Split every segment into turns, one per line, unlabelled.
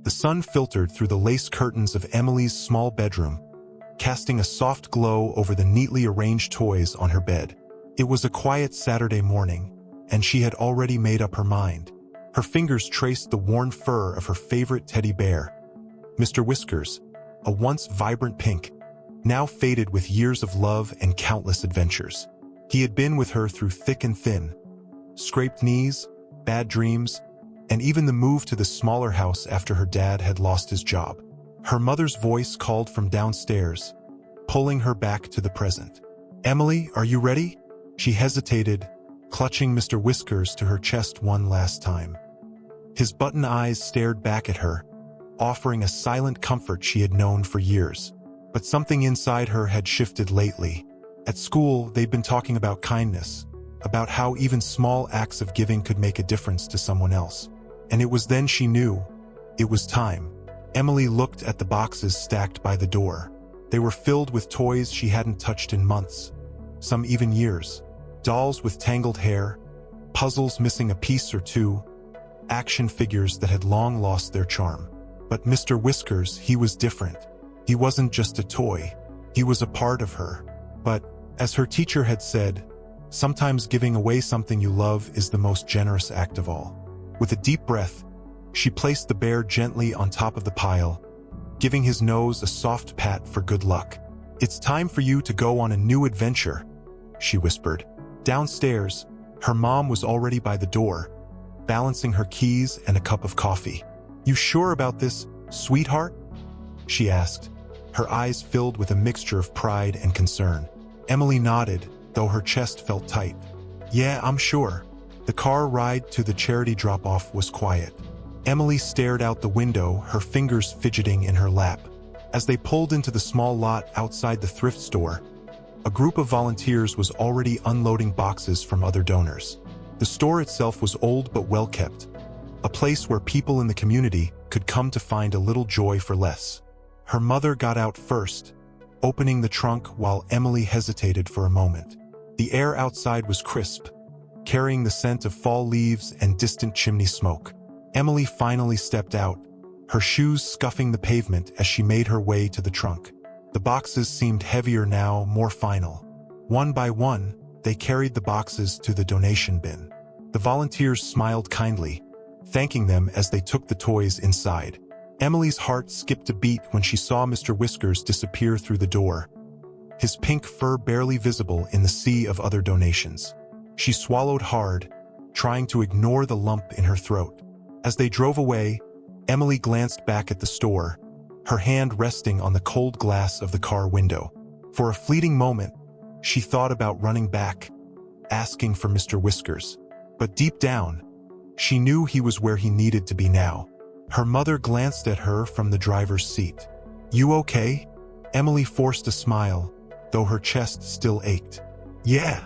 The sun filtered through the lace curtains of Emily's small bedroom, casting a soft glow over the neatly arranged toys on her bed. It was a quiet Saturday morning, and she had already made up her mind. Her fingers traced the worn fur of her favorite teddy bear, Mr. Whiskers, a once vibrant pink, now faded with years of love and countless adventures. He had been with her through thick and thin, scraped knees, bad dreams, and even the move to the smaller house after her dad had lost his job. Her mother's voice called from downstairs, pulling her back to the present. "Emily, are you ready?" She hesitated, clutching Mr. Whiskers to her chest one last time. His button eyes stared back at her, offering a silent comfort she had known for years. But something inside her had shifted lately. At school, they'd been talking about kindness, about how even small acts of giving could make a difference to someone else. And it was then she knew. It was time. Emily looked at the boxes stacked by the door. They were filled with toys she hadn't touched in months, some even years. Dolls with tangled hair, puzzles missing a piece or two, action figures that had long lost their charm. But Mr. Whiskers, he was different. He wasn't just a toy. He was a part of her. But, as her teacher had said, sometimes giving away something you love is the most generous act of all. With a deep breath, she placed the bear gently on top of the pile, giving his nose a soft pat for good luck. "It's time for you to go on a new adventure," she whispered. Downstairs, her mom was already by the door, balancing her keys and a cup of coffee. "You sure about this, sweetheart?" she asked, her eyes filled with a mixture of pride and concern. Emily nodded, though her chest felt tight. "Yeah, I'm sure." The car ride to the charity drop-off was quiet. Emily stared out the window, her fingers fidgeting in her lap. As they pulled into the small lot outside the thrift store, a group of volunteers was already unloading boxes from other donors. The store itself was old but well-kept, a place where people in the community could come to find a little joy for less. Her mother got out first, opening the trunk while Emily hesitated for a moment. The air outside was crisp, carrying the scent of fall leaves and distant chimney smoke. Emily finally stepped out, her shoes scuffing the pavement as she made her way to the trunk. The boxes seemed heavier now, more final. One by one, they carried the boxes to the donation bin. The volunteers smiled kindly, thanking them as they took the toys inside. Emily's heart skipped a beat when she saw Mr. Whiskers disappear through the door, his pink fur barely visible in the sea of other donations. She swallowed hard, trying to ignore the lump in her throat. As they drove away, Emily glanced back at the store, her hand resting on the cold glass of the car window. For a fleeting moment, she thought about running back, asking for Mr. Whiskers. But deep down, she knew he was where he needed to be now. Her mother glanced at her from the driver's seat. "You okay?" Emily forced a smile, though her chest still ached. "Yeah,"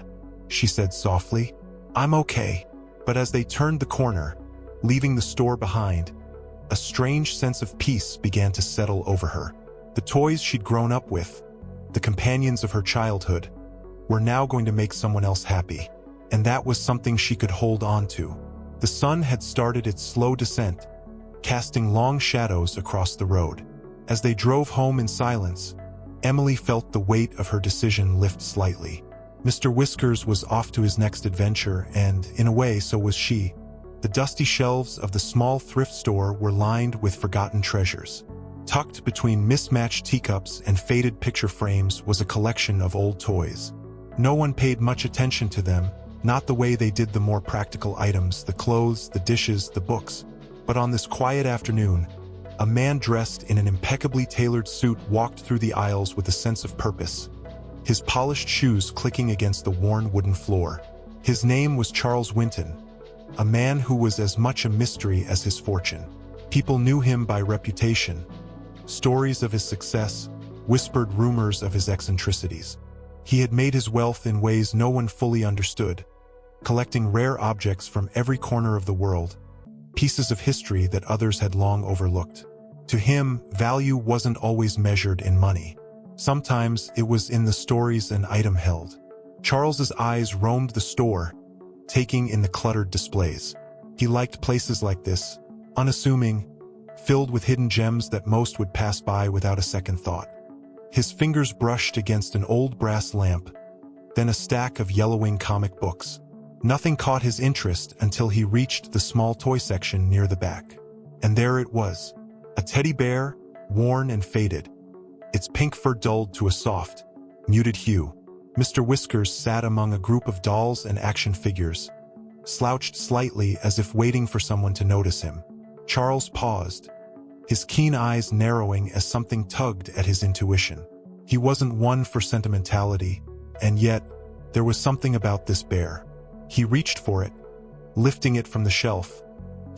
she said softly. "I'm okay." But as they turned the corner, leaving the store behind, a strange sense of peace began to settle over her. The toys she'd grown up with, the companions of her childhood, were now going to make someone else happy. And that was something she could hold on to. The sun had started its slow descent, casting long shadows across the road. As they drove home in silence, Emily felt the weight of her decision lift slightly. Mr. Whiskers was off to his next adventure, and, in a way, so was she. The dusty shelves of the small thrift store were lined with forgotten treasures. Tucked between mismatched teacups and faded picture frames was a collection of old toys. No one paid much attention to them, not the way they did the more practical items, the clothes, the dishes, the books. But on this quiet afternoon, a man dressed in an impeccably tailored suit walked through the aisles with a sense of purpose, his polished shoes clicking against the worn wooden floor. His name was Charles Winton, a man who was as much a mystery as his fortune. People knew him by reputation, stories of his success, whispered rumors of his eccentricities. He had made his wealth in ways no one fully understood, collecting rare objects from every corner of the world, pieces of history that others had long overlooked. To him, value wasn't always measured in money. Sometimes it was in the stories an item held. Charles's eyes roamed the store, taking in the cluttered displays. He liked places like this, unassuming, filled with hidden gems that most would pass by without a second thought. His fingers brushed against an old brass lamp, then a stack of yellowing comic books. Nothing caught his interest until he reached the small toy section near the back. And there it was, a teddy bear, worn and faded, its pink fur dulled to a soft, muted hue. Mr. Whiskers sat among a group of dolls and action figures, slouched slightly as if waiting for someone to notice him. Charles paused, his keen eyes narrowing as something tugged at his intuition. He wasn't one for sentimentality, and yet, there was something about this bear. He reached for it, lifting it from the shelf,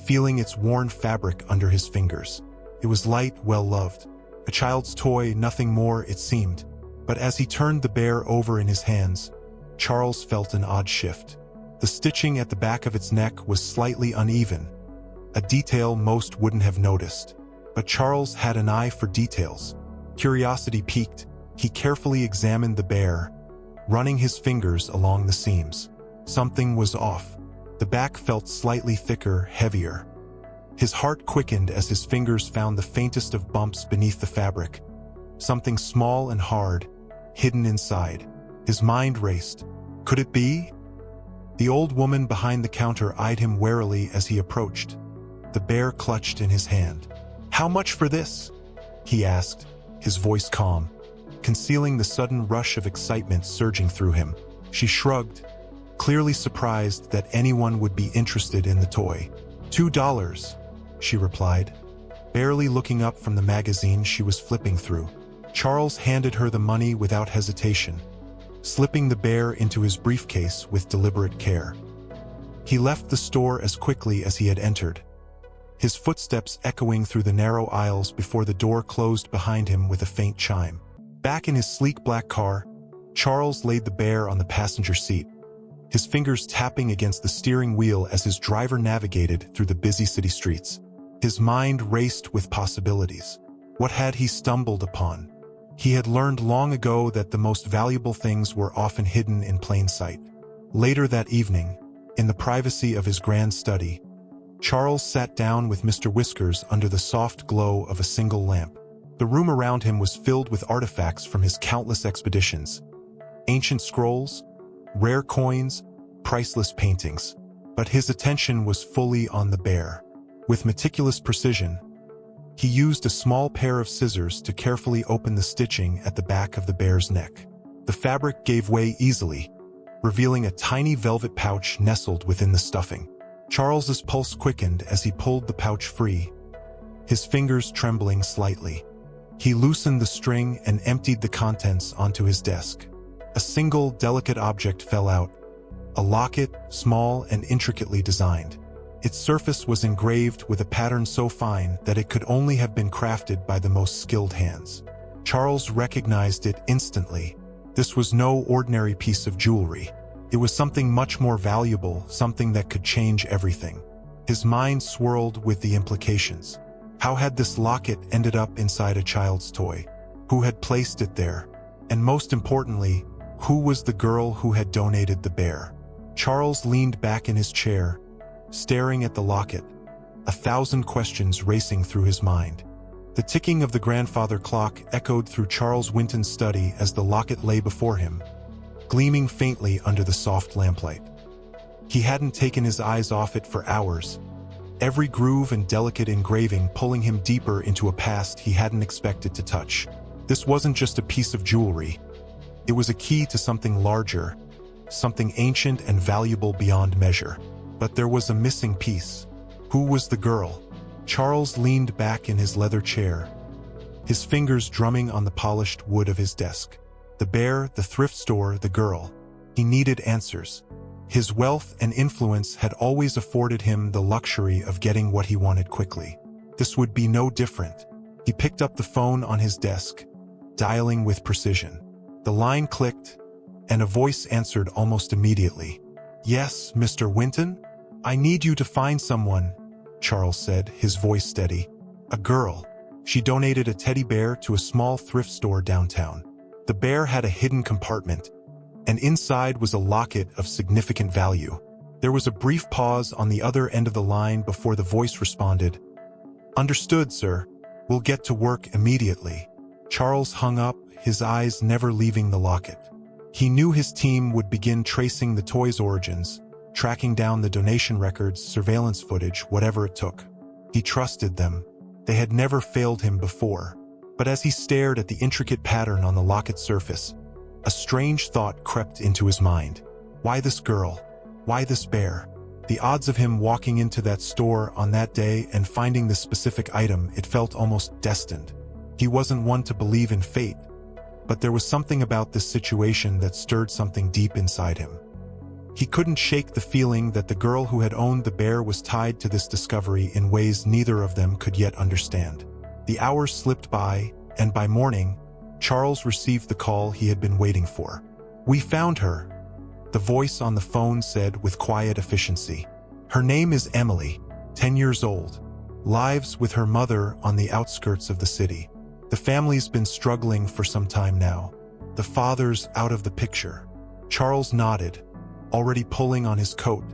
feeling its worn fabric under his fingers. It was light, well-loved. A child's toy, nothing more, it seemed. But as he turned the bear over in his hands, Charles felt an odd shift. The stitching at the back of its neck was slightly uneven, a detail most wouldn't have noticed. But Charles had an eye for details. Curiosity piqued. He carefully examined the bear, running his fingers along the seams. Something was off. The back felt slightly thicker, heavier. His heart quickened as his fingers found the faintest of bumps beneath the fabric. Something small and hard, hidden inside. His mind raced. Could it be? The old woman behind the counter eyed him warily as he approached, the bear clutched in his hand. "How much for this?" he asked, his voice calm, concealing the sudden rush of excitement surging through him. She shrugged, clearly surprised that anyone would be interested in the toy. $2, she replied, barely looking up from the magazine she was flipping through. Charles handed her the money without hesitation, slipping the bear into his briefcase with deliberate care. He left the store as quickly as he had entered, his footsteps echoing through the narrow aisles before the door closed behind him with a faint chime. Back in his sleek black car, Charles laid the bear on the passenger seat, his fingers tapping against the steering wheel as his driver navigated through the busy city streets. His mind raced with possibilities. What had he stumbled upon? He had learned long ago that the most valuable things were often hidden in plain sight. Later that evening, in the privacy of his grand study, Charles sat down with Mr. Whiskers under the soft glow of a single lamp. The room around him was filled with artifacts from his countless expeditions. Ancient scrolls, rare coins, priceless paintings. But his attention was fully on the bear. With meticulous precision, he used a small pair of scissors to carefully open the stitching at the back of the bear's neck. The fabric gave way easily, revealing a tiny velvet pouch nestled within the stuffing. Charles's pulse quickened as he pulled the pouch free, his fingers trembling slightly. He loosened the string and emptied the contents onto his desk. A single, delicate object fell out, a locket, small and intricately designed. Its surface was engraved with a pattern so fine that it could only have been crafted by the most skilled hands. Charles recognized it instantly. This was no ordinary piece of jewelry. It was something much more valuable, something that could change everything. His mind swirled with the implications. How had this locket ended up inside a child's toy? Who had placed it there? And most importantly, who was the girl who had donated the bear? Charles leaned back in his chair, staring at the locket, 1,000 questions racing through his mind. The ticking of the grandfather clock echoed through Charles Winton's study as the locket lay before him, gleaming faintly under the soft lamplight. He hadn't taken his eyes off it for hours, every groove and delicate engraving pulling him deeper into a past he hadn't expected to touch. This wasn't just a piece of jewelry. It was a key to something larger, something ancient and valuable beyond measure. But there was a missing piece. Who was the girl? Charles leaned back in his leather chair, his fingers drumming on the polished wood of his desk. The bear, the thrift store, the girl. He needed answers. His wealth and influence had always afforded him the luxury of getting what he wanted quickly. This would be no different. He picked up the phone on his desk, dialing with precision. The line clicked, and a voice answered almost immediately. "Yes, Mr. Winton? I need you to find someone," Charles said, his voice steady. "A girl. She donated a teddy bear to a small thrift store downtown. The bear had a hidden compartment, and inside was a locket of significant value." There was a brief pause on the other end of the line before the voice responded, Understood, sir. We'll get to work immediately. Charles hung up, his eyes never leaving the locket. He knew his team would begin tracing the toy's origins, tracking down the donation records, surveillance footage, whatever it took. He trusted them. They had never failed him before. But as he stared at the intricate pattern on the locket's surface, a strange thought crept into his mind. Why this girl? Why this bear? The odds of him walking into that store on that day and finding this specific item, it felt almost destined. He wasn't one to believe in fate, but there was something about this situation that stirred something deep inside him. He couldn't shake the feeling that the girl who had owned the bear was tied to this discovery in ways neither of them could yet understand. The hours slipped by, and by morning, Charles received the call he had been waiting for. "We found her," the voice on the phone said with quiet efficiency. "Her name is Emily, 10 years old, lives with her mother on the outskirts of the city. The family's been struggling for some time now. The father's out of the picture." Charles nodded, already pulling on his coat,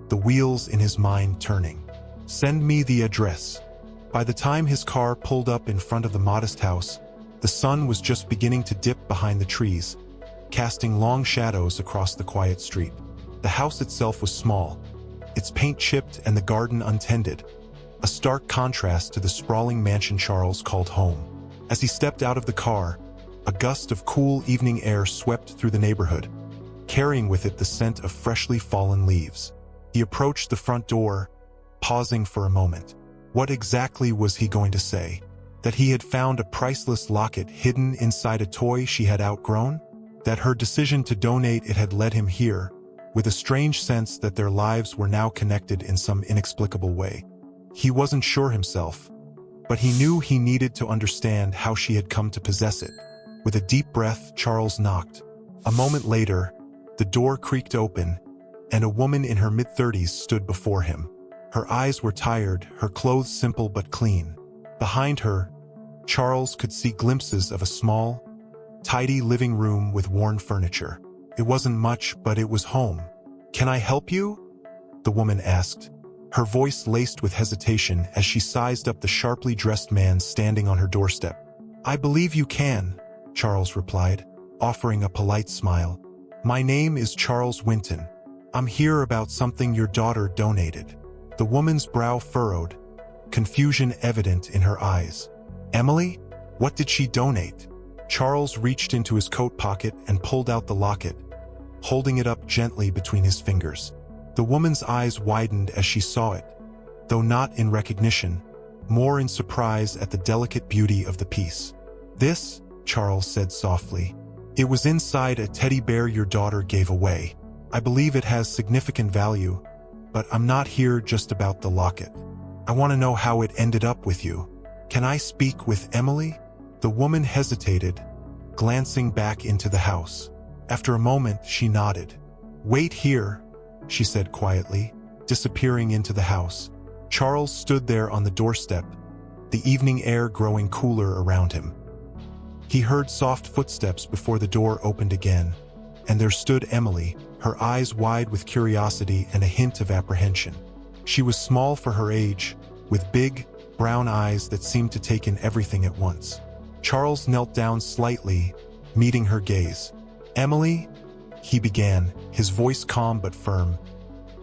the wheels in his mind turning. "Send me the address." By the time his car pulled up in front of the modest house, the sun was just beginning to dip behind the trees, casting long shadows across the quiet street. The house itself was small, its paint chipped and the garden untended, a stark contrast to the sprawling mansion Charles called home. As he stepped out of the car, a gust of cool evening air swept through the neighborhood, carrying with it the scent of freshly fallen leaves. He approached the front door, pausing for a moment. What exactly was he going to say? That he had found a priceless locket hidden inside a toy she had outgrown? That her decision to donate it had led him here, with a strange sense that their lives were now connected in some inexplicable way? He wasn't sure himself, but he knew he needed to understand how she had come to possess it. With a deep breath, Charles knocked. A moment later, the door creaked open, and a woman in her mid-30s stood before him. Her eyes were tired, her clothes simple but clean. Behind her, Charles could see glimpses of a small, tidy living room with worn furniture. It wasn't much, but it was home. "Can I help you?" the woman asked, her voice laced with hesitation as she sized up the sharply dressed man standing on her doorstep. "I believe you can," Charles replied, offering a polite smile. "My name is Charles Winton. I'm here about something your daughter donated." The woman's brow furrowed, confusion evident in her eyes. "Emily? What did she donate?" Charles reached into his coat pocket and pulled out the locket, holding it up gently between his fingers. The woman's eyes widened as she saw it, though not in recognition, more in surprise at the delicate beauty of the piece. "This," Charles said softly, "it was inside a teddy bear your daughter gave away. I believe it has significant value, but I'm not here just about the locket. I want to know how it ended up with you. Can I speak with Emily?" The woman hesitated, glancing back into the house. After a moment, she nodded. "Wait here," she said quietly, disappearing into the house. Charles stood there on the doorstep, the evening air growing cooler around him. He heard soft footsteps before the door opened again, and there stood Emily, her eyes wide with curiosity and a hint of apprehension. She was small for her age, with big, brown eyes that seemed to take in everything at once. Charles knelt down slightly, meeting her gaze. "Emily," he began, his voice calm but firm,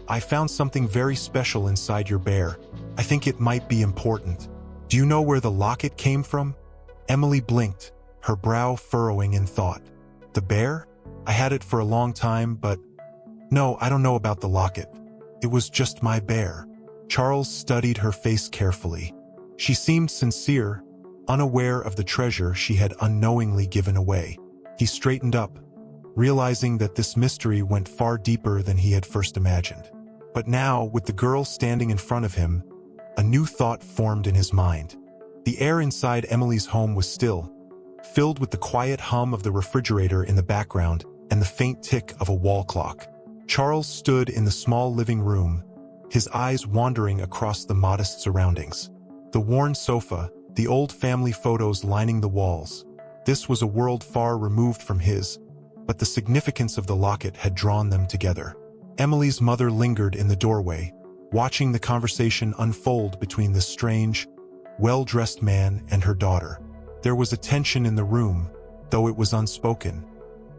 "I found something very special inside your bear. I think it might be important. Do you know where the locket came from?" Emily blinked, her brow furrowing in thought. "The bear? I had it for a long time, but no, I don't know about the locket. It was just my bear." Charles studied her face carefully. She seemed sincere, unaware of the treasure she had unknowingly given away. He straightened up, realizing that this mystery went far deeper than he had first imagined. But now, with the girl standing in front of him, a new thought formed in his mind. The air inside Emily's home was still, filled with the quiet hum of the refrigerator in the background and the faint tick of a wall clock. Charles stood in the small living room, his eyes wandering across the modest surroundings. The worn sofa, the old family photos lining the walls. This was a world far removed from his, but the significance of the locket had drawn them together. Emily's mother lingered in the doorway, watching the conversation unfold between this strange, well-dressed man and her daughter. There was a tension in the room, though it was unspoken.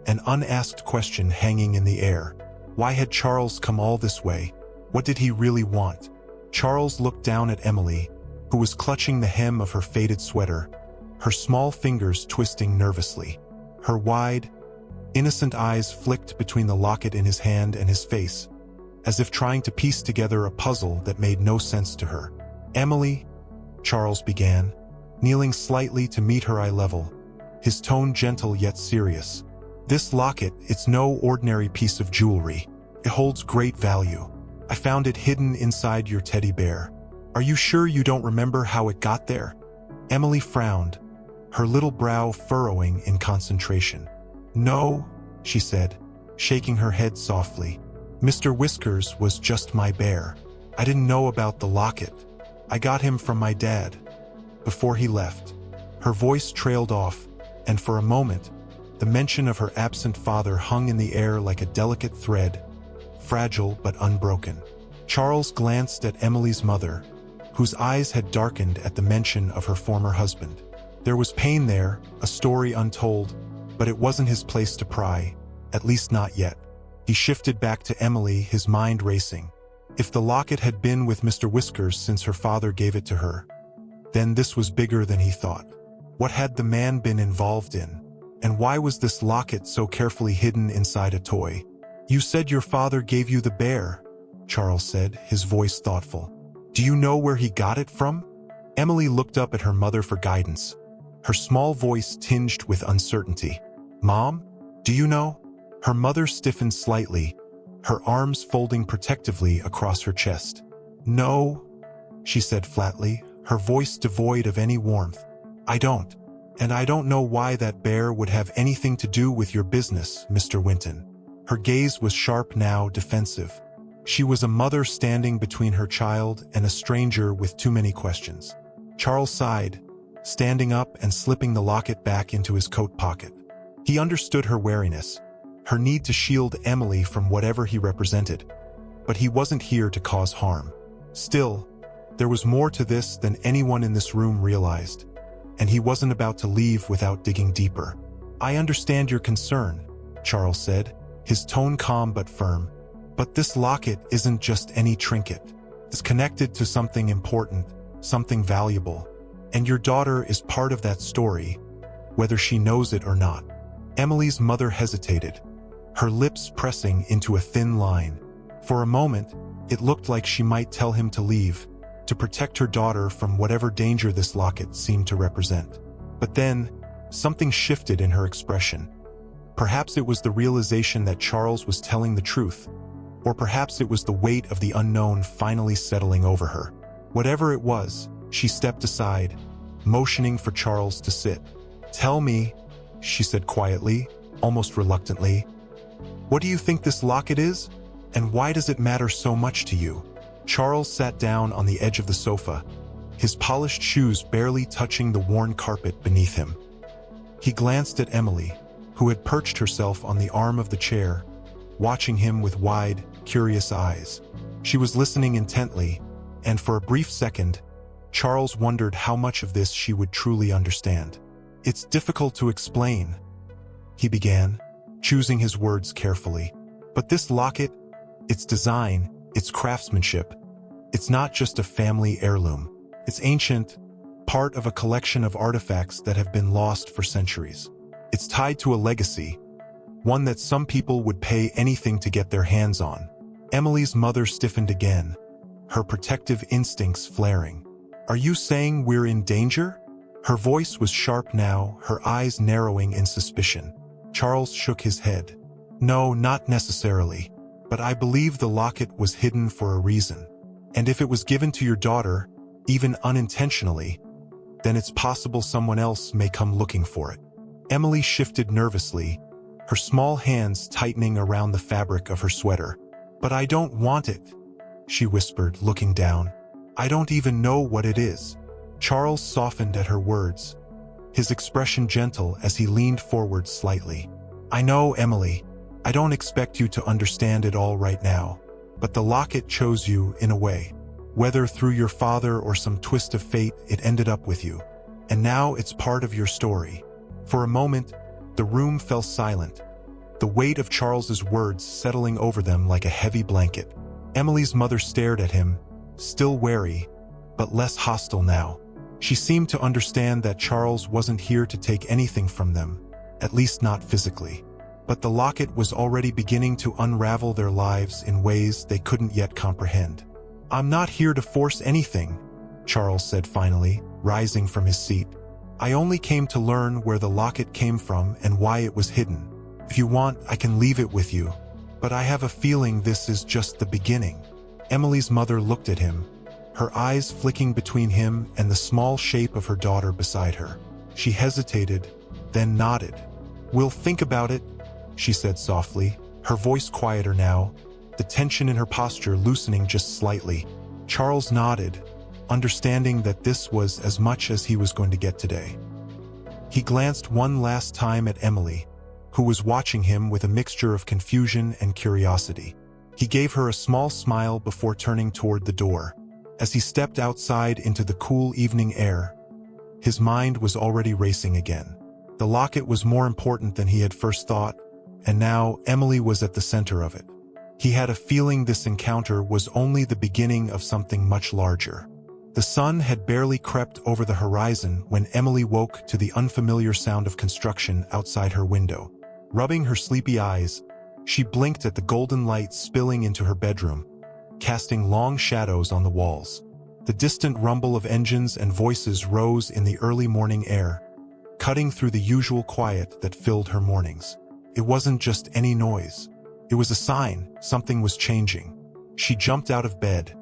An unasked question hanging in the air. Why had Charles come all this way? What did he really want? Charles looked down at Emily, who was clutching the hem of her faded sweater, her small fingers twisting nervously. Her wide, innocent eyes flicked between the locket in his hand and his face, as if trying to piece together a puzzle that made no sense to her. "Emily," Charles began, kneeling slightly to meet her eye level, his tone gentle yet serious. "This locket, it's no ordinary piece of jewelry. It holds great value. I found it hidden inside your teddy bear. Are you sure you don't remember how it got there?" Emily frowned, her little brow furrowing in concentration. "No," she said, shaking her head softly. "Mr. Whiskers was just my bear. I didn't know about the locket. I got him from my dad before he left." Her voice trailed off, and for a moment, the mention of her absent father hung in the air like a delicate thread, fragile but unbroken. Charles glanced at Emily's mother, whose eyes had darkened at the mention of her former husband. There was pain there, a story untold, but it wasn't his place to pry, at least not yet. He shifted back to Emily, his mind racing. If the locket had been with Mr. Whiskers since her father gave it to her, then this was bigger than he thought. What had the man been involved in? And why was this locket so carefully hidden inside a toy? "You said your father gave you the bear," Charles said, his voice thoughtful. "Do you know where he got it from?" Emily looked up at her mother for guidance, her small voice tinged with uncertainty. "Mom, do you know?" Her mother stiffened slightly, her arms folding protectively across her chest. "No," she said flatly, her voice devoid of any warmth. "I don't. And I don't know why that bear would have anything to do with your business, Mr. Winton." Her gaze was sharp now, defensive. She was a mother standing between her child and a stranger with too many questions. Charles sighed, standing up and slipping the locket back into his coat pocket. He understood her wariness, her need to shield Emily from whatever he represented, but he wasn't here to cause harm. Still, there was more to this than anyone in this room realized, and he wasn't about to leave without digging deeper. "I understand your concern," Charles said, his tone calm but firm. "But this locket isn't just any trinket. It's connected to something important, something valuable. And your daughter is part of that story, whether she knows it or not." Emily's mother hesitated, her lips pressing into a thin line. For a moment, it looked like she might tell him to leave, to protect her daughter from whatever danger this locket seemed to represent. But then, something shifted in her expression. Perhaps it was the realization that Charles was telling the truth, or perhaps it was the weight of the unknown finally settling over her. Whatever it was, she stepped aside, motioning for Charles to sit. "Tell me," she said quietly, almost reluctantly, "what do you think this locket is? And why does it matter so much to you?" Charles sat down on the edge of the sofa, his polished shoes barely touching the worn carpet beneath him. He glanced at Emily, who had perched herself on the arm of the chair, watching him with wide, curious eyes. She was listening intently, and for a brief second, Charles wondered how much of this she would truly understand. "It's difficult to explain," he began, choosing his words carefully. "But this locket, its design, its craftsmanship, it's not just a family heirloom. It's ancient, part of a collection of artifacts that have been lost for centuries. It's tied to a legacy, one that some people would pay anything to get their hands on." Emily's mother stiffened again, her protective instincts flaring. "Are you saying we're in danger?" Her voice was sharp now, her eyes narrowing in suspicion. Charles shook his head. "No, not necessarily. But I believe the locket was hidden for a reason. And if it was given to your daughter, even unintentionally, then it's possible someone else may come looking for it." Emily shifted nervously, her small hands tightening around the fabric of her sweater. "But I don't want it," she whispered, looking down. "I don't even know what it is." Charles softened at her words, his expression gentle as he leaned forward slightly. "I know, Emily. I don't expect you to understand it all right now, but the locket chose you in a way. Whether through your father or some twist of fate, it ended up with you. And now it's part of your story. For a moment, the room fell silent, the weight of Charles's words settling over them like a heavy blanket. Emily's mother stared at him, still wary, but less hostile now. She seemed to understand that Charles wasn't here to take anything from them, at least not physically. But the locket was already beginning to unravel their lives in ways they couldn't yet comprehend. "I'm not here to force anything," Charles said finally, rising from his seat. "I only came to learn where the locket came from and why it was hidden. If you want, I can leave it with you, but I have a feeling this is just the beginning." Emily's mother looked at him, her eyes flicking between him and the small shape of her daughter beside her. She hesitated, then nodded. "We'll think about it," she said softly, her voice quieter now, the tension in her posture loosening just slightly. Charles nodded, understanding that this was as much as he was going to get today. He glanced one last time at Emily, who was watching him with a mixture of confusion and curiosity. He gave her a small smile before turning toward the door. As he stepped outside into the cool evening air, his mind was already racing again. The locket was more important than he had first thought, and now Emily was at the center of it. He had a feeling this encounter was only the beginning of something much larger. The sun had barely crept over the horizon when Emily woke to the unfamiliar sound of construction outside her window. Rubbing her sleepy eyes, she blinked at the golden light spilling into her bedroom, casting long shadows on the walls. The distant rumble of engines and voices rose in the early morning air, cutting through the usual quiet that filled her mornings. It wasn't just any noise. It was a sign something was changing. She jumped out of bed,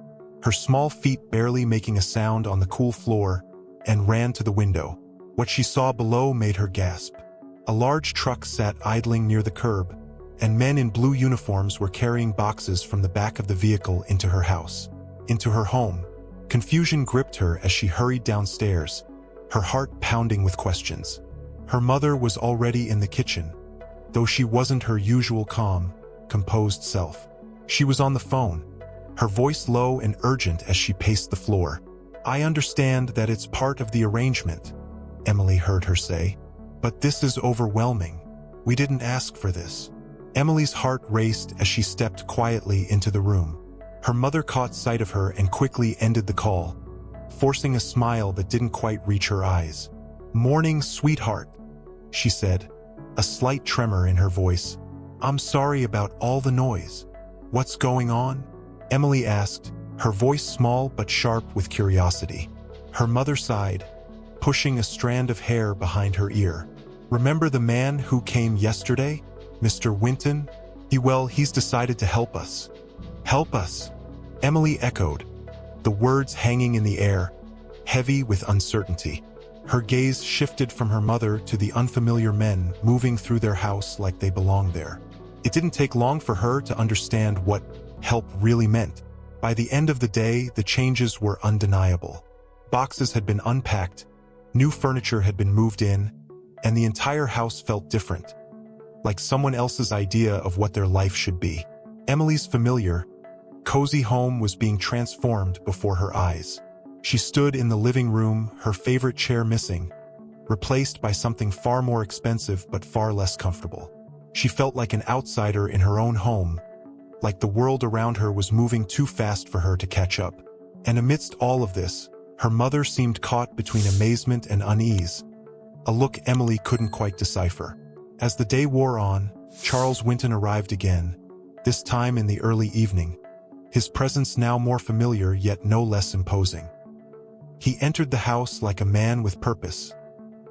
her small feet barely making a sound on the cool floor, and ran to the window. What she saw below made her gasp. A large truck sat idling near the curb, and men in blue uniforms were carrying boxes from the back of the vehicle into her house, into her home. Confusion gripped her as she hurried downstairs, her heart pounding with questions. Her mother was already in the kitchen, though she wasn't her usual calm, composed self. She was on the phone, her voice low and urgent as she paced the floor. "I understand that it's part of the arrangement," Emily heard her say, "but this is overwhelming. We didn't ask for this." Emily's heart raced as she stepped quietly into the room. Her mother caught sight of her and quickly ended the call, forcing a smile that didn't quite reach her eyes. "Morning, sweetheart," she said, a slight tremor in her voice. "I'm sorry about all the noise. What's going on?" Emily asked, her voice small but sharp with curiosity. Her mother sighed, pushing a strand of hair behind her ear. "Remember the man who came yesterday? Mr. Winton? He's decided to help us." "Help us?" Emily echoed, the words hanging in the air, heavy with uncertainty. Her gaze shifted from her mother to the unfamiliar men moving through their house like they belonged there. It didn't take long for her to understand what help really meant. By the end of the day, the changes were undeniable. Boxes had been unpacked, new furniture had been moved in, and the entire house felt different, like someone else's idea of what their life should be. Emily's familiar, cozy home was being transformed before her eyes. She stood in the living room, her favorite chair missing, replaced by something far more expensive but far less comfortable. She felt like an outsider in her own home, like the world around her was moving too fast for her to catch up. And amidst all of this, her mother seemed caught between amazement and unease, a look Emily couldn't quite decipher. As the day wore on, Charles Winton arrived again, this time in the early evening, his presence now more familiar yet no less imposing. He entered the house like a man with purpose,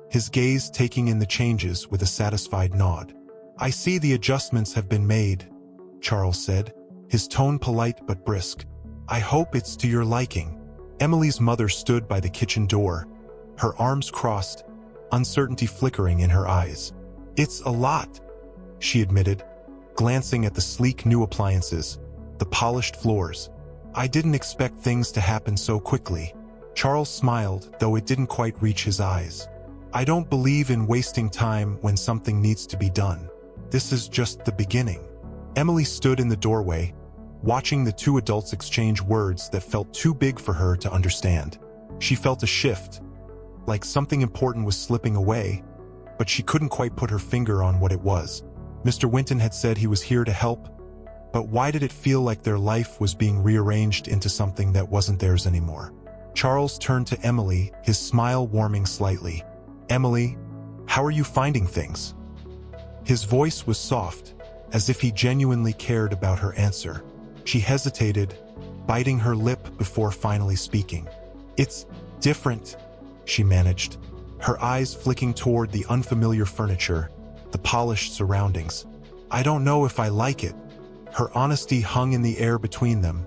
his gaze taking in the changes with a satisfied nod. "I see the adjustments have been made," Charles said, his tone polite but brisk. "I hope it's to your liking." Emily's mother stood by the kitchen door, her arms crossed, uncertainty flickering in her eyes. "It's a lot," she admitted, glancing at the sleek new appliances, the polished floors. "I didn't expect things to happen so quickly." Charles smiled, though it didn't quite reach his eyes. "I don't believe in wasting time when something needs to be done. This is just the beginning." Emily stood in the doorway, watching the two adults exchange words that felt too big for her to understand. She felt a shift, like something important was slipping away, but she couldn't quite put her finger on what it was. Mr. Winton had said he was here to help, but why did it feel like their life was being rearranged into something that wasn't theirs anymore? Charles turned to Emily, his smile warming slightly. "Emily, how are you finding things?" His voice was soft, as if he genuinely cared about her answer. She hesitated, biting her lip before finally speaking. "It's different," she managed, her eyes flicking toward the unfamiliar furniture, the polished surroundings. "I don't know if I like it." Her honesty hung in the air between them,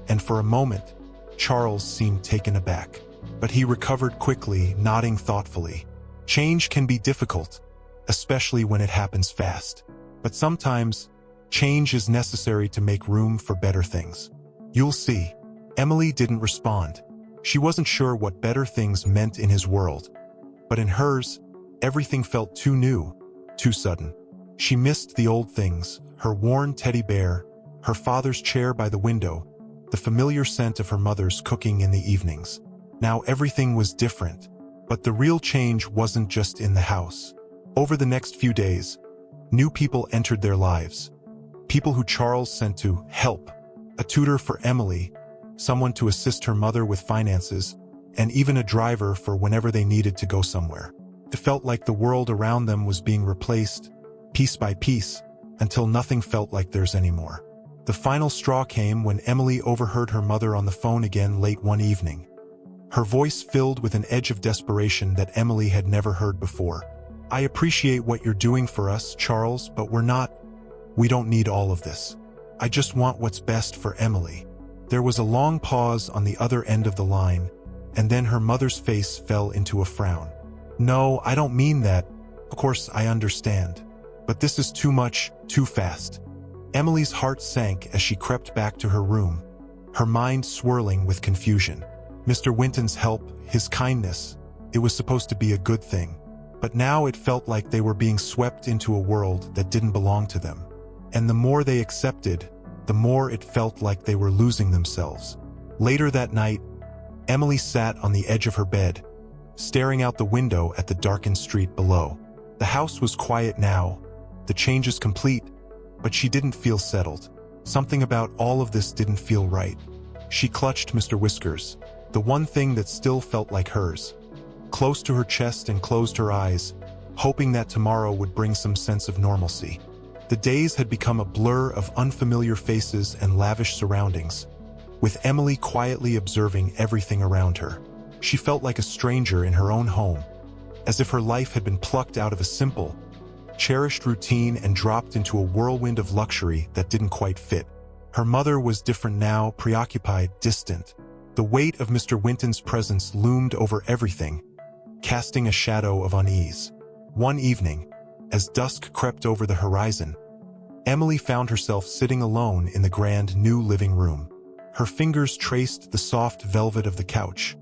and for a moment, Charles seemed taken aback. But he recovered quickly, nodding thoughtfully. Change can be difficult, especially when it happens fast. But sometimes, change is necessary to make room for better things. "You'll see." Emily didn't respond. She wasn't sure what better things meant in his world. But in hers, everything felt too new, too sudden. She missed the old things, her worn teddy bear, her father's chair by the window, the familiar scent of her mother's cooking in the evenings. Now everything was different, but the real change wasn't just in the house. Over the next few days, new people entered their lives. People who Charles sent to help, a tutor for Emily, someone to assist her mother with finances, and even a driver for whenever they needed to go somewhere. It felt like the world around them was being replaced, piece by piece, until nothing felt like theirs anymore. The final straw came when Emily overheard her mother on the phone again late one evening. Her voice filled with an edge of desperation that Emily had never heard before. "I appreciate what you're doing for us, Charles, but we don't need all of this. I just want what's best for Emily." There was a long pause on the other end of the line, and then her mother's face fell into a frown. "No, I don't mean that. Of course, I understand. But this is too much, too fast." Emily's heart sank as she crept back to her room, her mind swirling with confusion. Mr. Winton's help, his kindness, it was supposed to be a good thing. But now it felt like they were being swept into a world that didn't belong to them. And the more they accepted, the more it felt like they were losing themselves. Later that night, Emily sat on the edge of her bed, staring out the window at the darkened street below. The house was quiet now, the changes complete, but she didn't feel settled. Something about all of this didn't feel right. She clutched Mr. Whiskers, the one thing that still felt like hers, close to her chest and closed her eyes, hoping that tomorrow would bring some sense of normalcy. The days had become a blur of unfamiliar faces and lavish surroundings, with Emily quietly observing everything around her. She felt like a stranger in her own home, as if her life had been plucked out of a simple, cherished routine and dropped into a whirlwind of luxury that didn't quite fit. Her mother was different now, preoccupied, distant. The weight of Mr. Winton's presence loomed over everything, casting a shadow of unease. One evening, as dusk crept over the horizon, Emily found herself sitting alone in the grand new living room. Her fingers traced the soft velvet of the couch,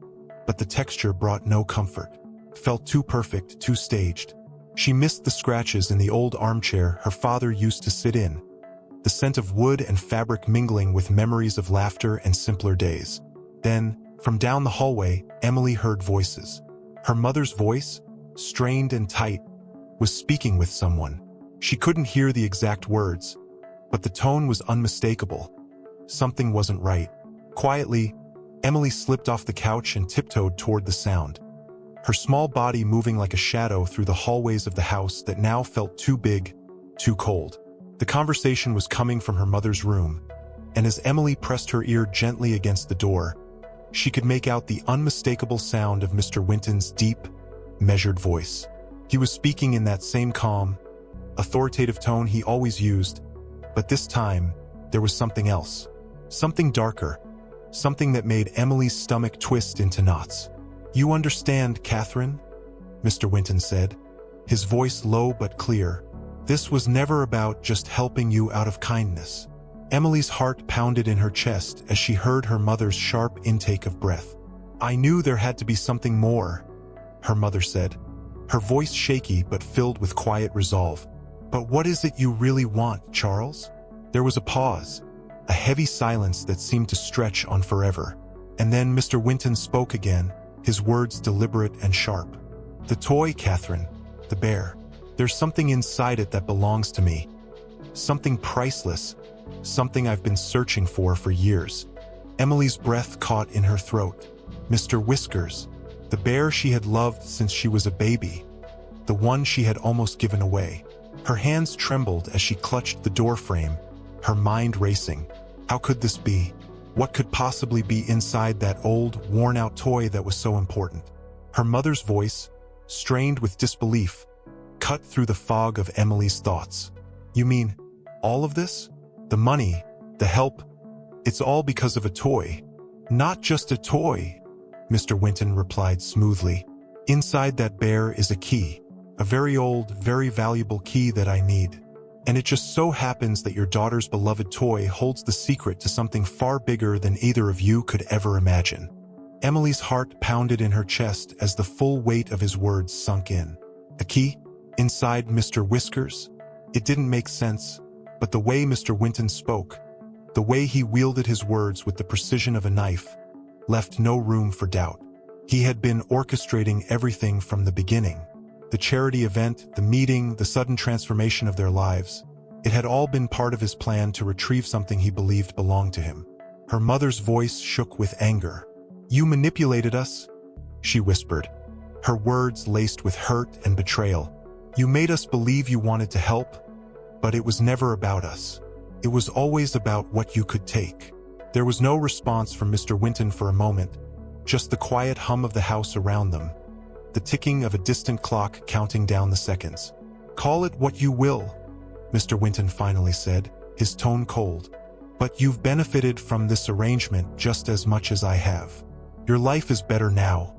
but the texture brought no comfort. It felt too perfect, too staged. She missed the scratches in the old armchair her father used to sit in, the scent of wood and fabric mingling with memories of laughter and simpler days. Then, from down the hallway, Emily heard voices. Her mother's voice, strained and tight, was speaking with someone. She couldn't hear the exact words, but the tone was unmistakable. Something wasn't right. Quietly, Emily slipped off the couch and tiptoed toward the sound, her small body moving like a shadow through the hallways of the house that now felt too big, too cold. The conversation was coming from her mother's room, and as Emily pressed her ear gently against the door, she could make out the unmistakable sound of Mr. Winton's deep, measured voice. He was speaking in that same calm, authoritative tone he always used, but this time, there was something else. Something darker. Something that made Emily's stomach twist into knots. "You understand, Catherine?" Mr. Winton said, his voice low but clear. "This was never about just helping you out of kindness." Emily's heart pounded in her chest as she heard her mother's sharp intake of breath. "I knew there had to be something more," her mother said, her voice shaky but filled with quiet resolve. "But what is it you really want, Charles?" There was a pause, a heavy silence that seemed to stretch on forever. And then Mr. Winton spoke again, his words deliberate and sharp. "The toy, Catherine, the bear. There's something inside it that belongs to me. Something priceless, something I've been searching for years." Emily's breath caught in her throat. Mr. Whiskers, the bear she had loved since she was a baby, the one she had almost given away. Her hands trembled as she clutched the door frame, her mind racing. How could this be? What could possibly be inside that old, worn-out toy that was so important? Her mother's voice, strained with disbelief, cut through the fog of Emily's thoughts. "You mean, all of this? The money, the help, it's all because of a toy?" "Not just a toy," Mr. Winton replied smoothly. "Inside that bear is a key, a very old, very valuable key that I need. And it just so happens that your daughter's beloved toy holds the secret to something far bigger than either of you could ever imagine." Emily's heart pounded in her chest as the full weight of his words sunk in. A key? Inside Mr. Whiskers? It didn't make sense, but the way Mr. Winton spoke, the way he wielded his words with the precision of a knife, left no room for doubt. He had been orchestrating everything from the beginning. The charity event, the meeting, the sudden transformation of their lives. It had all been part of his plan to retrieve something he believed belonged to him. Her mother's voice shook with anger. "You manipulated us," she whispered, her words laced with hurt and betrayal. "You made us believe you wanted to help, but it was never about us. It was always about what you could take." There was no response from Mr. Winton for a moment, just the quiet hum of the house around them, the ticking of a distant clock counting down the seconds. "Call it what you will," Mr. Winton finally said, his tone cold. "But you've benefited from this arrangement just as much as I have. Your life is better now,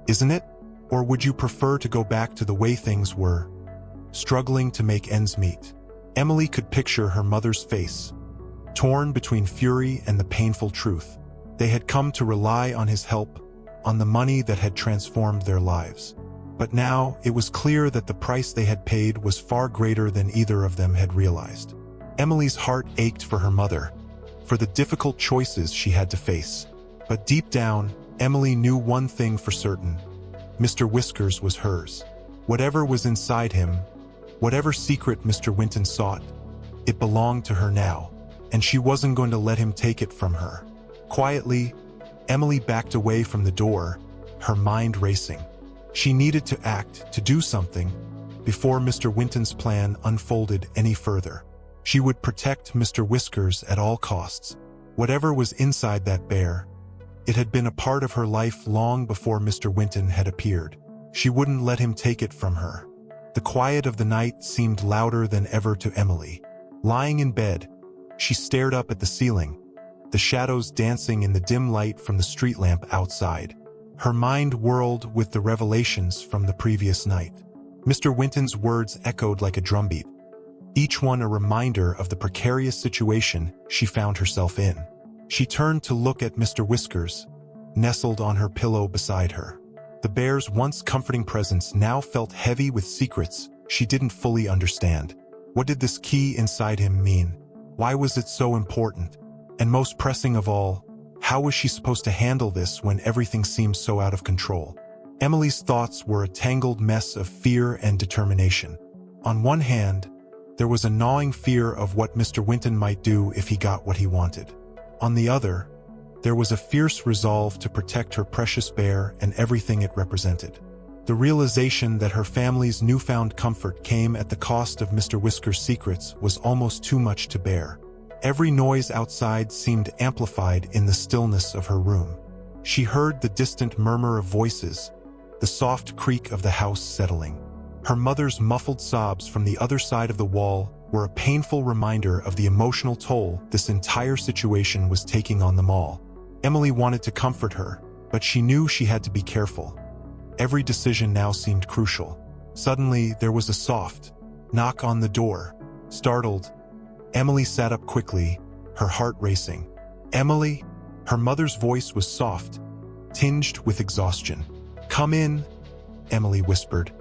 isn't it? Or would you prefer to go back to the way things were, struggling to make ends meet?" Emily could picture her mother's face, torn between fury and the painful truth. They had come to rely on his help, on the money that had transformed their lives. But now it was clear that the price they had paid was far greater than either of them had realized. Emily's heart ached for her mother, for the difficult choices she had to face. But deep down, Emily knew one thing for certain. Mr. Whiskers was hers. Whatever was inside him, whatever secret Mr. Winton sought, it belonged to her now, and she wasn't going to let him take it from her. Quietly, Emily backed away from the door, her mind racing. She needed to act, to do something, before Mr. Winton's plan unfolded any further. She would protect Mr. Whiskers at all costs. Whatever was inside that bear, it had been a part of her life long before Mr. Winton had appeared. She wouldn't let him take it from her. The quiet of the night seemed louder than ever to Emily. Lying in bed, she stared up at the ceiling, the shadows dancing in the dim light from the street lamp outside. Her mind whirled with the revelations from the previous night. Mr. Winton's words echoed like a drumbeat, each one a reminder of the precarious situation she found herself in. She turned to look at Mr. Whiskers, nestled on her pillow beside her. The bear's once comforting presence now felt heavy with secrets she didn't fully understand. What did this key inside him mean? Why was it so important? And most pressing of all, how was she supposed to handle this when everything seemed so out of control? Emily's thoughts were a tangled mess of fear and determination. On one hand, there was a gnawing fear of what Mr. Winton might do if he got what he wanted. On the other, there was a fierce resolve to protect her precious bear and everything it represented. The realization that her family's newfound comfort came at the cost of Mr. Whiskers' secrets was almost too much to bear. Every noise outside seemed amplified in the stillness of her room. She heard the distant murmur of voices, the soft creak of the house settling. Her mother's muffled sobs from the other side of the wall were a painful reminder of the emotional toll this entire situation was taking on them all. Emily wanted to comfort her, but she knew she had to be careful. Every decision now seemed crucial. Suddenly, there was a soft knock on the door. Startled, Emily sat up quickly, her heart racing. "Emily?" Her mother's voice was soft, tinged with exhaustion. "Come in," Emily whispered,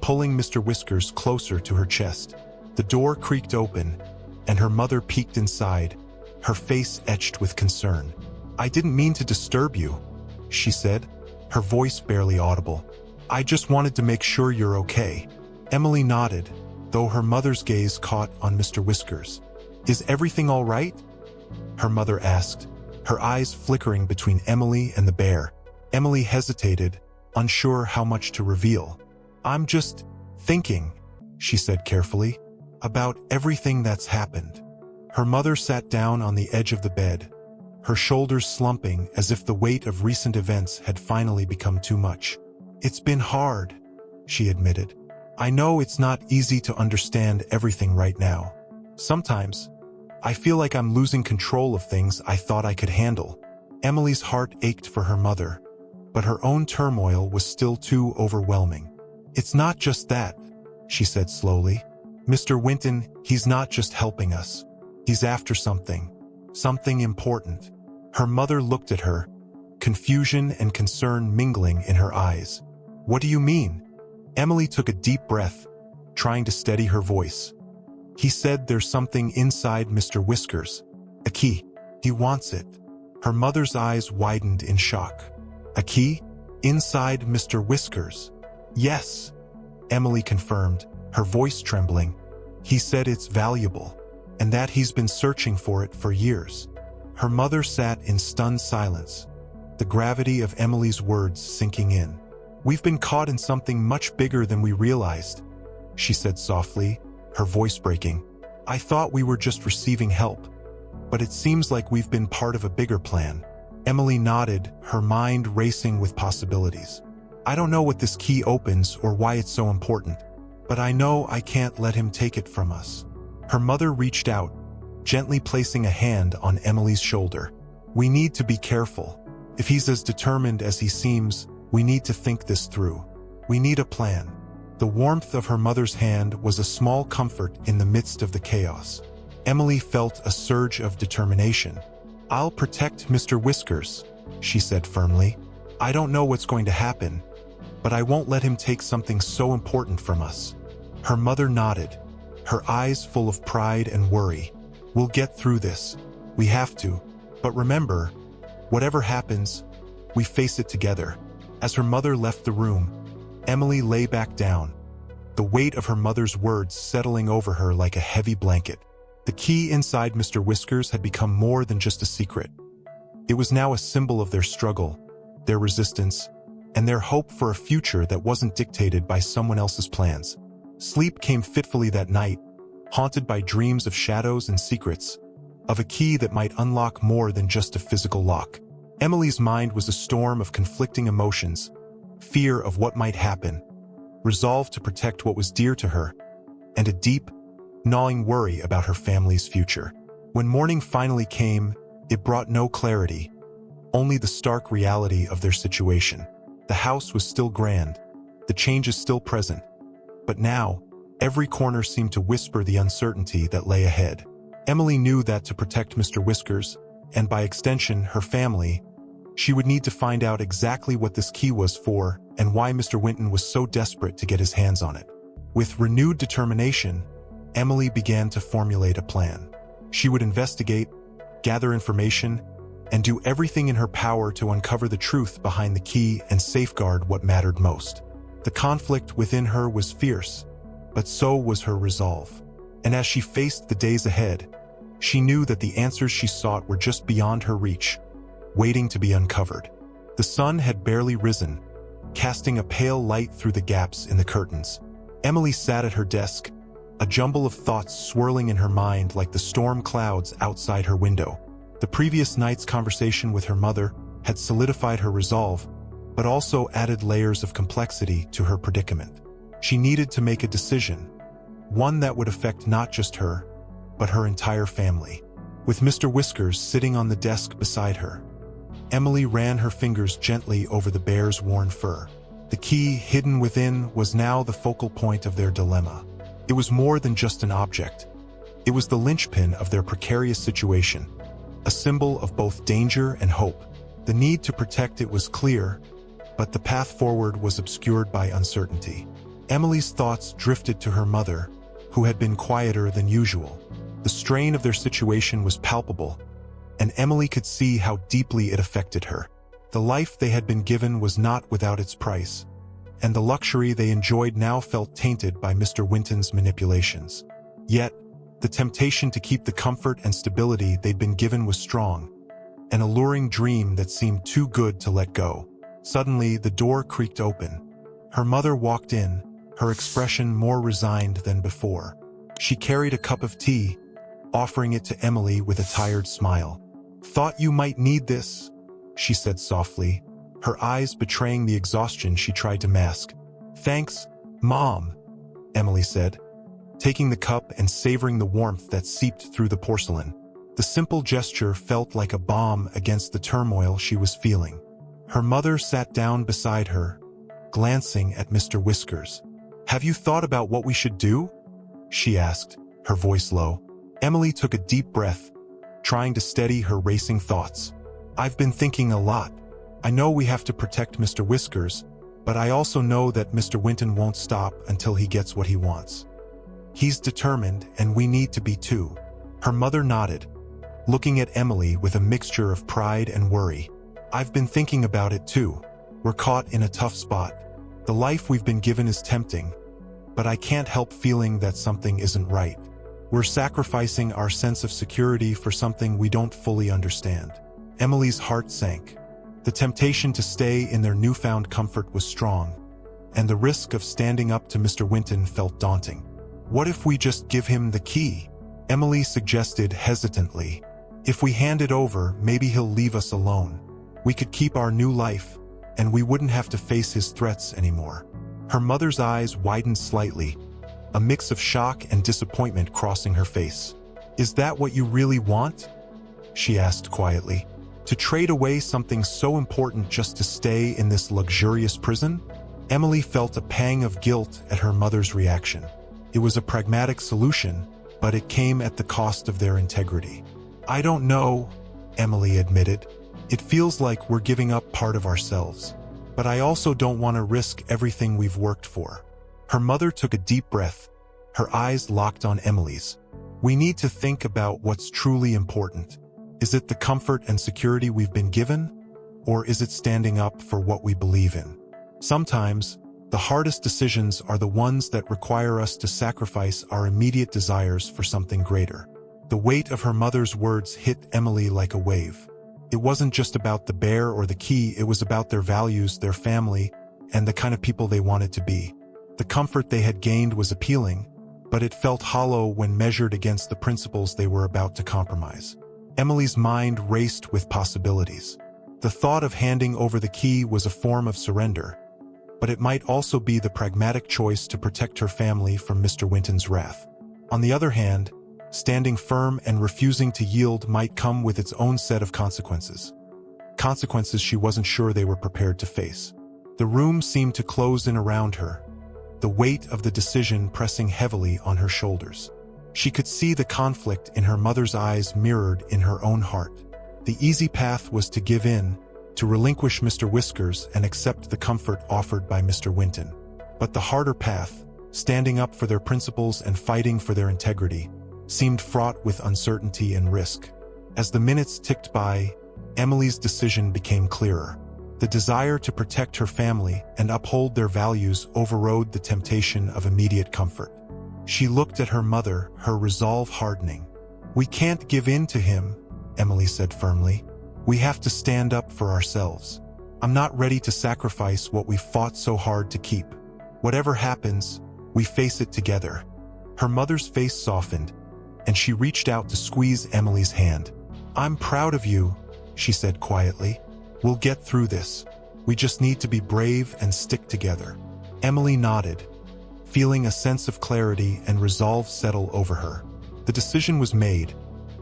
pulling Mr. Whiskers closer to her chest. The door creaked open, and her mother peeked inside, her face etched with concern. "I didn't mean to disturb you," she said, her voice barely audible. "I just wanted to make sure you're okay." Emily nodded, though her mother's gaze caught on Mr. Whiskers. "Is everything all right?" her mother asked, her eyes flickering between Emily and the bear. Emily hesitated, unsure how much to reveal. "I'm just thinking," she said carefully, "about everything that's happened." Her mother sat down on the edge of the bed, her shoulders slumping as if the weight of recent events had finally become too much. "It's been hard," she admitted. "I know it's not easy to understand everything right now. Sometimes, I feel like I'm losing control of things I thought I could handle." Emily's heart ached for her mother, but her own turmoil was still too overwhelming. "It's not just that," she said slowly. "Mr. Winton, he's not just helping us. He's after something important." Her mother looked at her, confusion and concern mingling in her eyes. "What do you mean?" Emily took a deep breath, trying to steady her voice. "He said there's something inside Mr. Whiskers. A key. He wants it." Her mother's eyes widened in shock. "A key? Inside Mr. Whiskers?" "Yes," Emily confirmed, her voice trembling. "He said it's valuable, and that he's been searching for it for years." Her mother sat in stunned silence, the gravity of Emily's words sinking in. "We've been caught in something much bigger than we realized," she said softly, her voice breaking. "I thought we were just receiving help, but it seems like we've been part of a bigger plan." Emily nodded, her mind racing with possibilities. "I don't know what this key opens or why it's so important, but I know I can't let him take it from us." Her mother reached out, gently placing a hand on Emily's shoulder. "We need to be careful. If he's as determined as he seems, we need to think this through. We need a plan." The warmth of her mother's hand was a small comfort in the midst of the chaos. Emily felt a surge of determination. "I'll protect Mr. Whiskers," she said firmly. "I don't know what's going to happen, but I won't let him take something so important from us." Her mother nodded, her eyes full of pride and worry. "We'll get through this. We have to. But remember, whatever happens, we face it together." As her mother left the room, Emily lay back down, the weight of her mother's words settling over her like a heavy blanket. The key inside Mr. Whiskers had become more than just a secret. It was now a symbol of their struggle, their resistance, and their hope for a future that wasn't dictated by someone else's plans. Sleep came fitfully that night, haunted by dreams of shadows and secrets, of a key that might unlock more than just a physical lock. Emily's mind was a storm of conflicting emotions, fear of what might happen, resolve to protect what was dear to her, and a deep, gnawing worry about her family's future. When morning finally came, it brought no clarity, only the stark reality of their situation. The house was still grand, the changes still present, but now, every corner seemed to whisper the uncertainty that lay ahead. Emily knew that to protect Mr. Whiskers, and by extension her family, she would need to find out exactly what this key was for and why Mr. Winton was so desperate to get his hands on it. With renewed determination, Emily began to formulate a plan. She would investigate, gather information, and do everything in her power to uncover the truth behind the key and safeguard what mattered most. The conflict within her was fierce, but so was her resolve. And as she faced the days ahead, she knew that the answers she sought were just beyond her reach, waiting to be uncovered. The sun had barely risen, casting a pale light through the gaps in the curtains. Emily sat at her desk, a jumble of thoughts swirling in her mind like the storm clouds outside her window. The previous night's conversation with her mother had solidified her resolve, but also added layers of complexity to her predicament. She needed to make a decision, one that would affect not just her, but her entire family. With Mr. Whiskers sitting on the desk beside her, Emily ran her fingers gently over the bear's worn fur. The key hidden within was now the focal point of their dilemma. It was more than just an object. It was the linchpin of their precarious situation, a symbol of both danger and hope. The need to protect it was clear, but the path forward was obscured by uncertainty. Emily's thoughts drifted to her mother, who had been quieter than usual. The strain of their situation was palpable, and Emily could see how deeply it affected her. The life they had been given was not without its price, and the luxury they enjoyed now felt tainted by Mr. Winton's manipulations. Yet, the temptation to keep the comfort and stability they'd been given was strong, an alluring dream that seemed too good to let go. Suddenly, the door creaked open. Her mother walked in, her expression more resigned than before. She carried a cup of tea, offering it to Emily with a tired smile. "Thought you might need this," she said softly, her eyes betraying the exhaustion she tried to mask. "Thanks, Mom," Emily said, taking the cup and savoring the warmth that seeped through the porcelain. The simple gesture felt like a balm against the turmoil she was feeling. Her mother sat down beside her, glancing at Mr. Whiskers. "Have you thought about what we should do?" she asked, her voice low. Emily took a deep breath, trying to steady her racing thoughts. "I've been thinking a lot. I know we have to protect Mr. Whiskers, but I also know that Mr. Winton won't stop until he gets what he wants. He's determined, and we need to be too." Her mother nodded, looking at Emily with a mixture of pride and worry. "I've been thinking about it too. We're caught in a tough spot. The life we've been given is tempting, but I can't help feeling that something isn't right. We're sacrificing our sense of security for something we don't fully understand." Emily's heart sank. The temptation to stay in their newfound comfort was strong, and the risk of standing up to Mr. Winton felt daunting. "What if we just give him the key?" Emily suggested hesitantly. "If we hand it over, maybe he'll leave us alone. We could keep our new life, and we wouldn't have to face his threats anymore." Her mother's eyes widened slightly, a mix of shock and disappointment crossing her face. "Is that what you really want?" she asked quietly. "To trade away something so important just to stay in this luxurious prison?" Emily felt a pang of guilt at her mother's reaction. It was a pragmatic solution, but it came at the cost of their integrity. "I don't know," Emily admitted. "It feels like we're giving up part of ourselves. But I also don't want to risk everything we've worked for." Her mother took a deep breath, her eyes locked on Emily's. "We need to think about what's truly important. Is it the comfort and security we've been given? Or is it standing up for what we believe in? Sometimes, the hardest decisions are the ones that require us to sacrifice our immediate desires for something greater." The weight of her mother's words hit Emily like a wave. It wasn't just about the bear or the key, it was about their values, their family, and the kind of people they wanted to be. The comfort they had gained was appealing, but it felt hollow when measured against the principles they were about to compromise. Emily's mind raced with possibilities. The thought of handing over the key was a form of surrender, but it might also be the pragmatic choice to protect her family from Mr. Winton's wrath. On the other hand, standing firm and refusing to yield might come with its own set of consequences. Consequences she wasn't sure they were prepared to face. The room seemed to close in around her, the weight of the decision pressing heavily on her shoulders. She could see the conflict in her mother's eyes mirrored in her own heart. The easy path was to give in, to relinquish Mr. Whiskers and accept the comfort offered by Mr. Winton. But the harder path, standing up for their principles and fighting for their integrity, seemed fraught with uncertainty and risk. As the minutes ticked by, Emily's decision became clearer. The desire to protect her family and uphold their values overrode the temptation of immediate comfort. She looked at her mother, her resolve hardening. "We can't give in to him," Emily said firmly. "We have to stand up for ourselves. I'm not ready to sacrifice what we've fought so hard to keep. Whatever happens, we face it together." Her mother's face softened, and she reached out to squeeze Emily's hand. "I'm proud of you," she said quietly. "We'll get through this. We just need to be brave and stick together." Emily nodded, feeling a sense of clarity and resolve settle over her. The decision was made,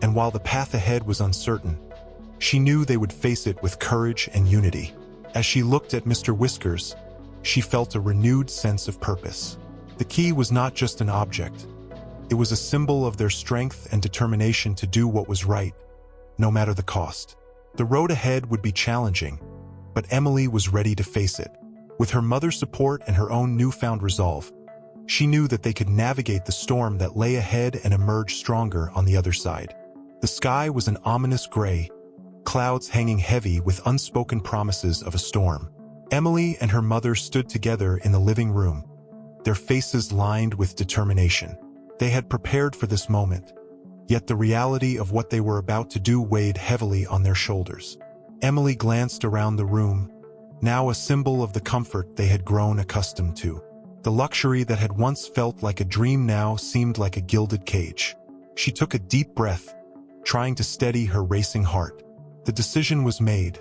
and while the path ahead was uncertain, she knew they would face it with courage and unity. As she looked at Mr. Whiskers, she felt a renewed sense of purpose. The key was not just an object. It was a symbol of their strength and determination to do what was right, no matter the cost. The road ahead would be challenging, but Emily was ready to face it. With her mother's support and her own newfound resolve, she knew that they could navigate the storm that lay ahead and emerge stronger on the other side. The sky was an ominous gray, clouds hanging heavy with unspoken promises of a storm. Emily and her mother stood together in the living room, their faces lined with determination. They had prepared for this moment, yet the reality of what they were about to do weighed heavily on their shoulders. Emily glanced around the room, now a symbol of the comfort they had grown accustomed to. The luxury that had once felt like a dream now seemed like a gilded cage. She took a deep breath, trying to steady her racing heart. The decision was made.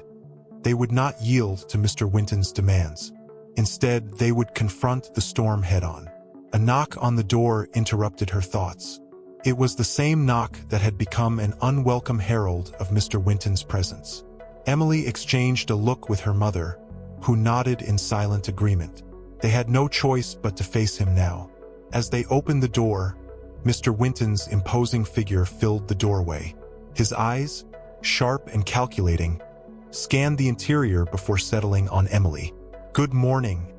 They would not yield to Mr. Winton's demands. Instead, they would confront the storm head-on. A knock on the door interrupted her thoughts. It was the same knock that had become an unwelcome herald of Mr. Winton's presence. Emily exchanged a look with her mother, who nodded in silent agreement. They had no choice but to face him now. As they opened the door, Mr. Winton's imposing figure filled the doorway. His eyes, sharp and calculating, scanned the interior before settling on Emily. "Good morning,"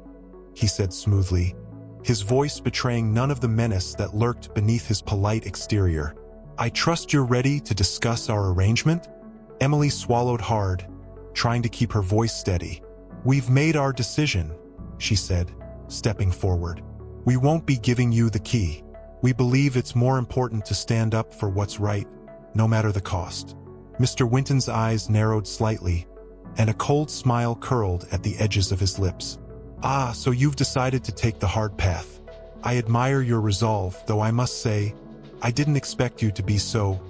he said smoothly, his voice betraying none of the menace that lurked beneath his polite exterior. "I trust you're ready to discuss our arrangement?" Emily swallowed hard, trying to keep her voice steady. "We've made our decision," she said, stepping forward. "We won't be giving you the key. We believe it's more important to stand up for what's right, no matter the cost." Mr. Winton's eyes narrowed slightly, and a cold smile curled at the edges of his lips. "Ah, so you've decided to take the hard path. I admire your resolve, though I must say, I didn't expect you to be so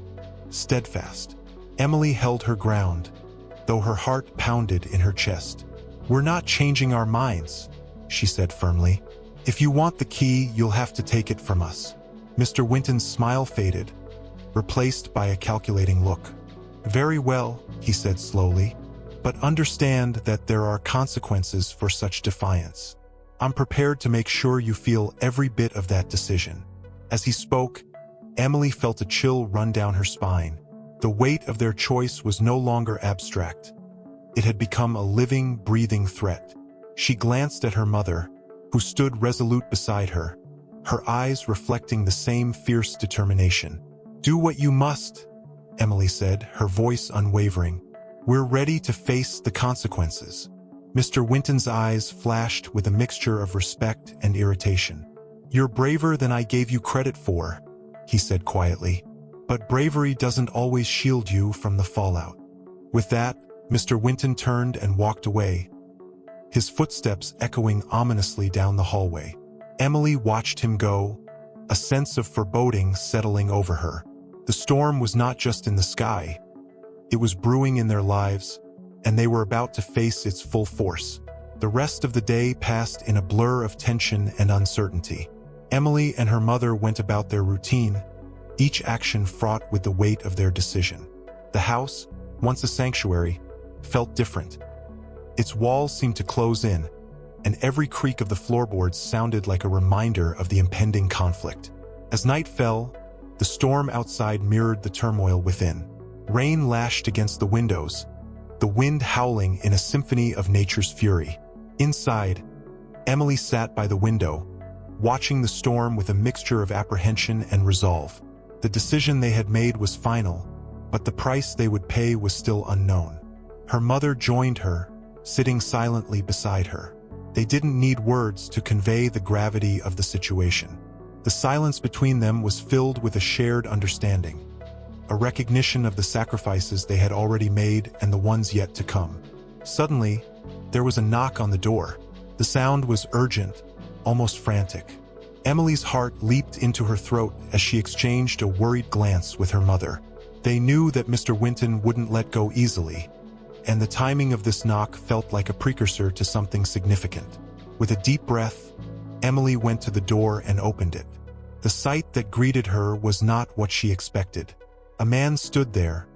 steadfast." Emily held her ground, though her heart pounded in her chest. "We're not changing our minds," she said firmly. "If you want the key, you'll have to take it from us." Mr. Winton's smile faded, replaced by a calculating look. "Very well," he said slowly, "but understand that there are consequences for such defiance. I'm prepared to make sure you feel every bit of that decision." As he spoke, Emily felt a chill run down her spine. The weight of their choice was no longer abstract. It had become a living, breathing threat. She glanced at her mother, who stood resolute beside her, her eyes reflecting the same fierce determination. "Do what you must," Emily said, her voice unwavering. "We're ready to face the consequences." Mr. Winton's eyes flashed with a mixture of respect and irritation. "You're braver than I gave you credit for," he said quietly. "But bravery doesn't always shield you from the fallout." With that, Mr. Winton turned and walked away, his footsteps echoing ominously down the hallway. Emily watched him go, a sense of foreboding settling over her. The storm was not just in the sky. It was brewing in their lives, and they were about to face its full force. The rest of the day passed in a blur of tension and uncertainty. Emily and her mother went about their routine, each action fraught with the weight of their decision. The house, once a sanctuary, felt different. Its walls seemed to close in, and every creak of the floorboards sounded like a reminder of the impending conflict. As night fell, the storm outside mirrored the turmoil within. Rain lashed against the windows, the wind howling in a symphony of nature's fury. Inside, Emily sat by the window, watching the storm with a mixture of apprehension and resolve. The decision they had made was final, but the price they would pay was still unknown. Her mother joined her, sitting silently beside her. They didn't need words to convey the gravity of the situation. The silence between them was filled with a shared understanding, a recognition of the sacrifices they had already made and the ones yet to come. Suddenly, there was a knock on the door. The sound was urgent, almost frantic. Emily's heart leaped into her throat as she exchanged a worried glance with her mother. They knew that Mr. Winton wouldn't let go easily, and the timing of this knock felt like a precursor to something significant. With a deep breath, Emily went to the door and opened it. The sight that greeted her was not what she expected. A man stood there,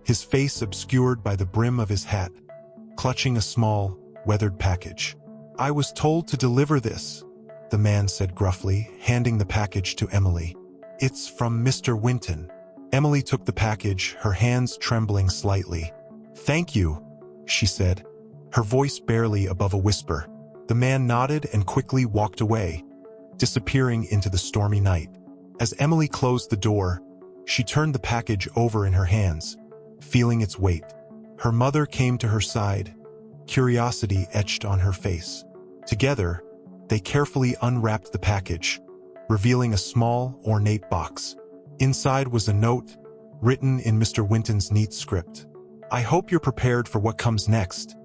his face obscured by the brim of his hat, clutching a small, weathered package. "I was told to deliver this," the man said gruffly, handing the package to Emily. "It's from Mr. Winton." Emily took the package, her hands trembling slightly. "Thank you," she said, her voice barely above a whisper. The man nodded and quickly walked away, disappearing into the stormy night. As Emily closed the door, She turned the package over in her hands, feeling its weight. Her mother came to her side, curiosity etched on her face. Together, they carefully unwrapped the package, revealing a small, ornate box. Inside was a note, written in Mr. Winton's neat script. "I hope you're prepared for what comes next,"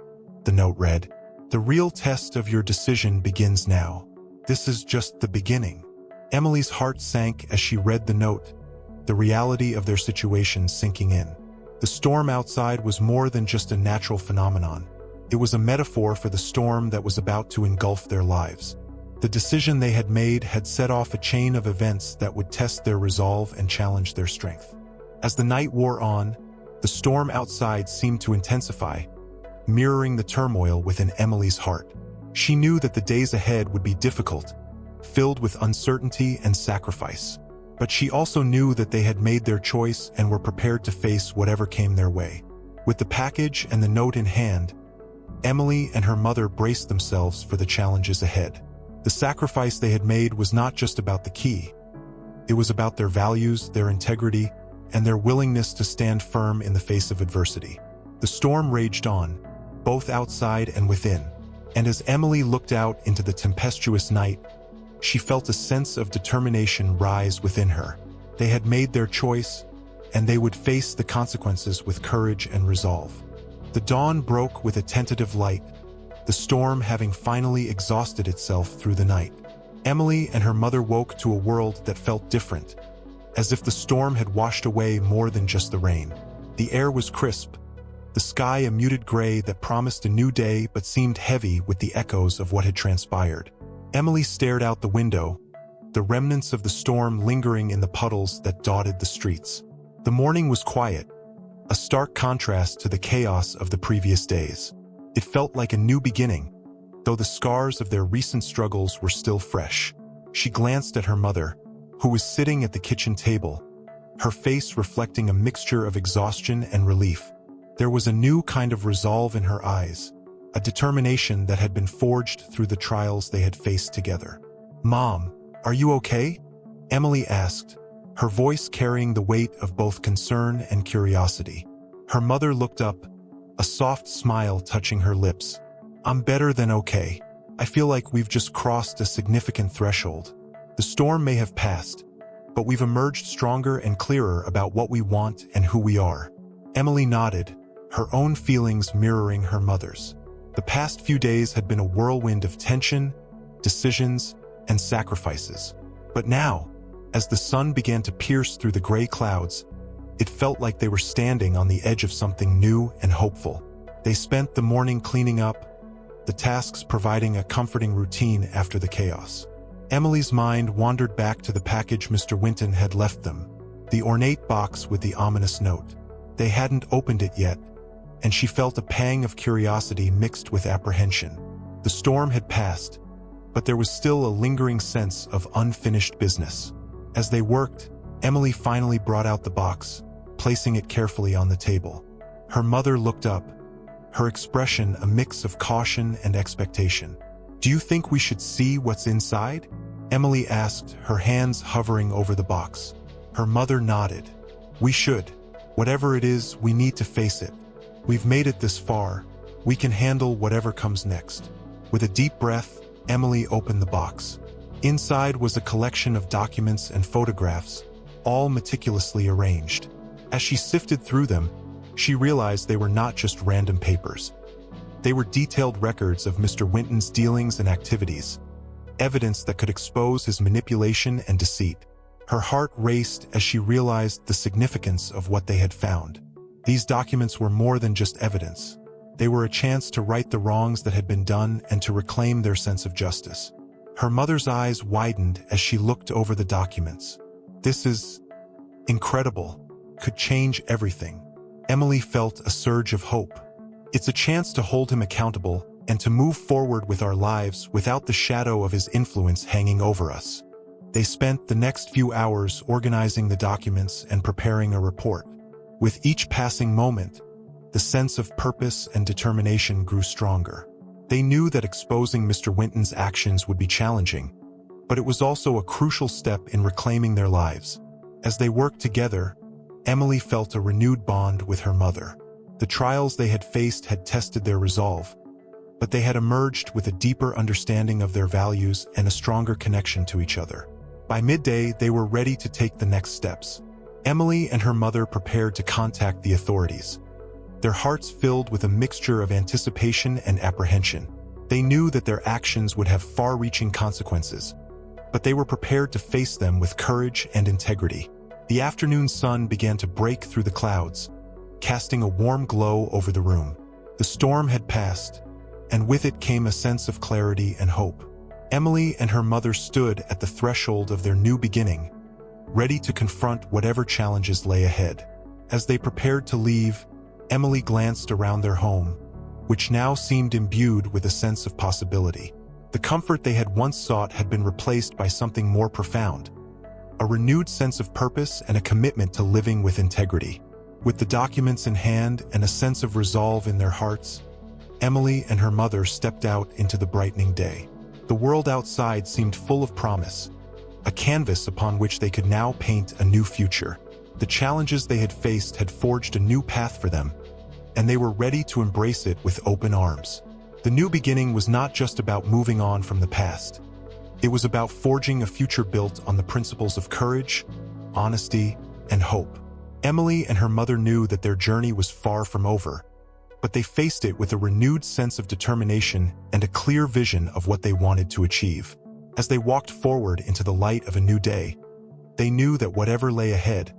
the note read. "The real test of your decision begins now. This is just the beginning." Emily's heart sank as she read the note, the reality of their situation sinking in. The storm outside was more than just a natural phenomenon. It was a metaphor for the storm that was about to engulf their lives. The decision they had made had set off a chain of events that would test their resolve and challenge their strength. As the night wore on, the storm outside seemed to intensify, mirroring the turmoil within Emily's heart. She knew that the days ahead would be difficult, filled with uncertainty and sacrifice. But she also knew that they had made their choice and were prepared to face whatever came their way. With the package and the note in hand, Emily and her mother braced themselves for the challenges ahead. The sacrifice they had made was not just about the key. It was about their values, their integrity, and their willingness to stand firm in the face of adversity. The storm raged on, both outside and within, and as Emily looked out into the tempestuous night, she felt a sense of determination rise within her. They had made their choice, and they would face the consequences with courage and resolve. The dawn broke with a tentative light, the storm having finally exhausted itself through the night. Emily and her mother woke to a world that felt different, as if the storm had washed away more than just the rain. The air was crisp, the sky a muted gray that promised a new day but seemed heavy with the echoes of what had transpired. Emily stared out the window, the remnants of the storm lingering in the puddles that dotted the streets. The morning was quiet, a stark contrast to the chaos of the previous days. It felt like a new beginning, though the scars of their recent struggles were still fresh. She glanced at her mother, who was sitting at the kitchen table, her face reflecting a mixture of exhaustion and relief. There was a new kind of resolve in her eyes, a determination that had been forged through the trials they had faced together. "Mom, are you okay?" Emily asked, her voice carrying the weight of both concern and curiosity. Her mother looked up, a soft smile touching her lips. "I'm better than okay. I feel like we've just crossed a significant threshold. The storm may have passed, but we've emerged stronger and clearer about what we want and who we are." Emily nodded, her own feelings mirroring her mother's. The past few days had been a whirlwind of tension, decisions, and sacrifices. But now, as the sun began to pierce through the gray clouds, it felt like they were standing on the edge of something new and hopeful. They spent the morning cleaning up, the tasks providing a comforting routine after the chaos. Emily's mind wandered back to the package Mr. Winton had left them, the ornate box with the ominous note. They hadn't opened it yet, and she felt a pang of curiosity mixed with apprehension. The storm had passed, but there was still a lingering sense of unfinished business. As they worked, Emily finally brought out the box, placing it carefully on the table. Her mother looked up, her expression a mix of caution and expectation. "Do you think we should see what's inside?" Emily asked, her hands hovering over the box. Her mother nodded. "We should. Whatever it is, we need to face it. We've made it this far. We can handle whatever comes next." With a deep breath, Emily opened the box. Inside was a collection of documents and photographs, all meticulously arranged. As she sifted through them, she realized they were not just random papers. They were detailed records of Mr. Winton's dealings and activities, evidence that could expose his manipulation and deceit. Her heart raced as she realized the significance of what they had found. These documents were more than just evidence. They were a chance to right the wrongs that had been done and to reclaim their sense of justice. Her mother's eyes widened as she looked over the documents. "This is incredible. Could change everything." Emily felt a surge of hope. It's a chance to hold him accountable and to move forward with our lives without the shadow of his influence hanging over us. They spent the next few hours organizing the documents and preparing a report. With each passing moment, the sense of purpose and determination grew stronger. They knew that exposing Mr. Winton's actions would be challenging, but it was also a crucial step in reclaiming their lives. As they worked together, Emily felt a renewed bond with her mother. The trials they had faced had tested their resolve, but they had emerged with a deeper understanding of their values and a stronger connection to each other. By midday, they were ready to take the next steps. Emily and her mother prepared to contact the authorities, their hearts filled with a mixture of anticipation and apprehension. They knew that their actions would have far-reaching consequences, but they were prepared to face them with courage and integrity. The afternoon sun began to break through the clouds, casting a warm glow over the room. The storm had passed, and with it came a sense of clarity and hope. Emily and her mother stood at the threshold of their new beginning, ready to confront whatever challenges lay ahead. As they prepared to leave, Emily glanced around their home, which now seemed imbued with a sense of possibility. The comfort they had once sought had been replaced by something more profound, a renewed sense of purpose and a commitment to living with integrity. With the documents in hand and a sense of resolve in their hearts, Emily and her mother stepped out into the brightening day. The world outside seemed full of promise, a canvas upon which they could now paint a new future. The challenges they had faced had forged a new path for them, and they were ready to embrace it with open arms. The new beginning was not just about moving on from the past. It was about forging a future built on the principles of courage, honesty, and hope. Emily and her mother knew that their journey was far from over, but they faced it with a renewed sense of determination and a clear vision of what they wanted to achieve. As they walked forward into the light of a new day, they knew that whatever lay ahead,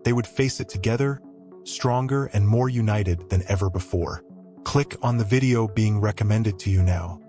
they would face it together, stronger and more united than ever before. Click on the video being recommended to you now.